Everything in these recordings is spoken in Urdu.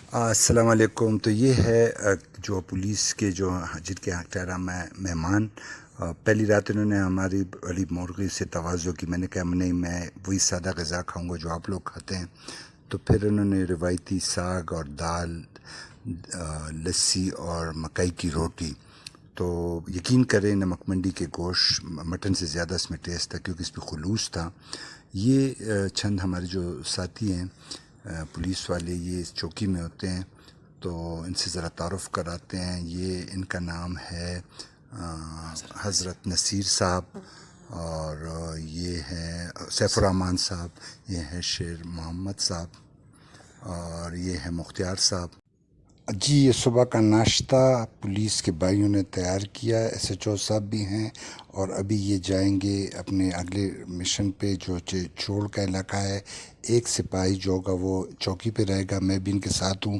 السلام علیکم. تو یہ ہے جو پولیس کے جو جن کے یہاں ٹھہرا میں مہمان. پہلی رات انہوں نے ہماری بڑی مرغی سے تواضع کی. میں نے کہا نہیں، میں وہی سادہ غذا کھاؤں گا جو آپ لوگ کھاتے ہیں. تو پھر انہوں نے روایتی ساگ اور دال، لسی اور مکئی کی روٹی. تو یقین کریں نمک منڈی کے گوشت مٹن سے زیادہ اس میں ٹیسٹ تھا، کیونکہ اس پہ خلوص تھا. یہ چند ہمارے جو ساتھی ہیں پولیس والے، یہ اس چوکی میں ہوتے ہیں، تو ان سے ذرا تعارف کراتے ہیں. یہ ان کا نام ہے حضرت نصیر صاحب، اور یہ ہیں سیف الرحمان صاحب، یہ ہیں شیر محمد صاحب، اور یہ ہے مختار صاحب. جی، یہ صبح کا ناشتہ پولیس کے بھائیوں نے تیار کیا. ایس ایچ او صاحب بھی ہیں، اور ابھی یہ جائیں گے اپنے اگلے مشن پہ جو چھوڑ کا علاقہ ہے. ایک سپاہی جو ہوگا وہ چوکی پہ رہے گا. میں بھی ان کے ساتھ ہوں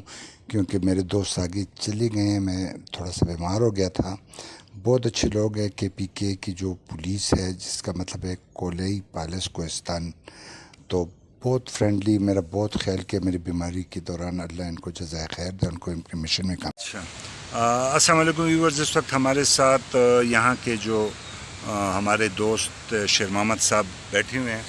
کیونکہ میرے دوست آگے چلے گئے ہیں، میں تھوڑا سا بیمار ہو گیا تھا. بہت اچھے لوگ ہیں. کے پی کے کی جو پولیس ہے، جس کا مطلب ہے کولئی پالس کوہستان، تو بہت فرینڈلی. میرا بہت خیال کیا میری بیماری کے دوران. اللہ ان کو جزائے خیر دے، ان کو ان کے مشن میں کام. اچھا، السلام علیکم ویورز. اس وقت ہمارے ساتھ یہاں کے جو ہمارے دوست شیر محمد صاحب بیٹھے ہوئے ہیں.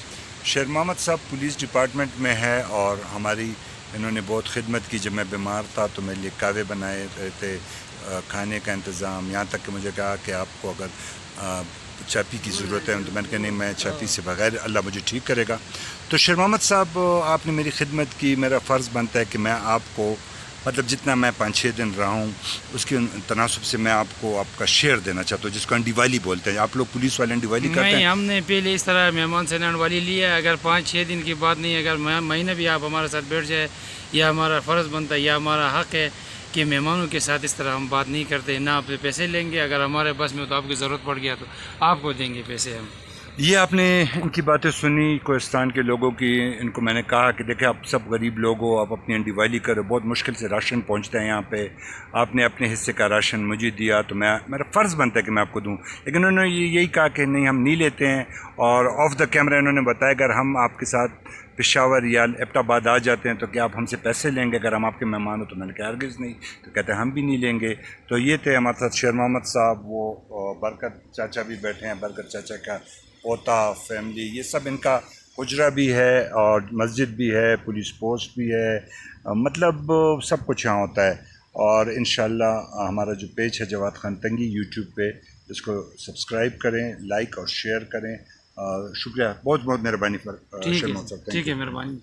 شیر محمد صاحب پولیس ڈپارٹمنٹ میں ہے، اور ہماری انہوں نے بہت خدمت کی. جب میں بیمار تھا تو میرے لیے کعوے بنائے رہے تھے، کھانے کا انتظام، یہاں تک کہ مجھے کہا کہ آپ کو اگر چاپی کی ضرورت ہے تو میں نے کہا نہیں، میں چاپی سے بغیر اللہ مجھے ٹھیک کرے گا. تو شیر محمد صاحب، آپ نے میری خدمت کی. میرا فرض بنتا ہے کہ میں آپ کو، مطلب جتنا میں 5-6 دن رہا ہوں اس کے تناسب سے میں آپ کو آپ کا شیئر دینا چاہتا ہوں، جس کو انڈیوالی بولتے ہیں. آپ لوگ پولیس والے انڈیوالی کرتے ہیں؟ نہیں، ہم نے پہلے اس طرح مہمان سے انڈیوالی لیا. اگر 5-6 دن کی بات نہیں، اگر مہینہ بھی آپ ہمارے ساتھ بیٹھ جائے، یا ہمارا فرض بنتا ہے یا ہمارا حق ہے کہ مہمانوں کے ساتھ اس طرح ہم بات نہیں کرتے. نہ آپ سے پیسے لیں گے، اگر ہمارے بس میں تو آپ کی ضرورت پڑ گیا تو آپ کو دیں گے پیسے ہم. یہ آپ نے ان کی باتیں سنی کوہستان کے لوگوں کی. ان کو میں نے کہا کہ دیکھیں، آپ سب غریب لوگ ہو، آپ اپنی انڈیوالی کرو. بہت مشکل سے راشن پہنچتا ہے یہاں پہ. آپ نے اپنے حصے کا راشن مجھے دیا تو میرا فرض بنتا ہے کہ میں آپ کو دوں. لیکن انہوں نے یہی کہا کہ نہیں، ہم نہیں لیتے ہیں. اور آف دا کیمرہ انہوں نے بتایا اگر ہم آپ کے ساتھ پشاور یا ایبٹ آباد آ جاتے ہیں تو کیا آپ ہم سے پیسے لیں گے اگر ہم آپ کے مہمان ہو؟ تو میں نے کہا ہرگز نہیں. تو کہتے ہیں ہم بھی نہیں لیں گے. تو یہ تھے ہمارے ساتھ شیر محمد صاحب. وہ برکت چاچا بھی بیٹھے ہیں، برکت چاچا کا پوتا، فیملی، یہ سب ان کا حجرہ بھی ہے، اور مسجد بھی ہے، پولیس پوسٹ بھی ہے. مطلب سب کچھ یہاں ہوتا ہے. اور انشاءاللہ ہمارا جو پیج ہے جواد خان تنگی یوٹیوب پہ، اس کو سبسکرائب کریں، لائک اور شیئر کریں. شکریہ، بہت بہت مہربانی پر شیر محمد صاحب. ٹھیک ہے، مہربانی.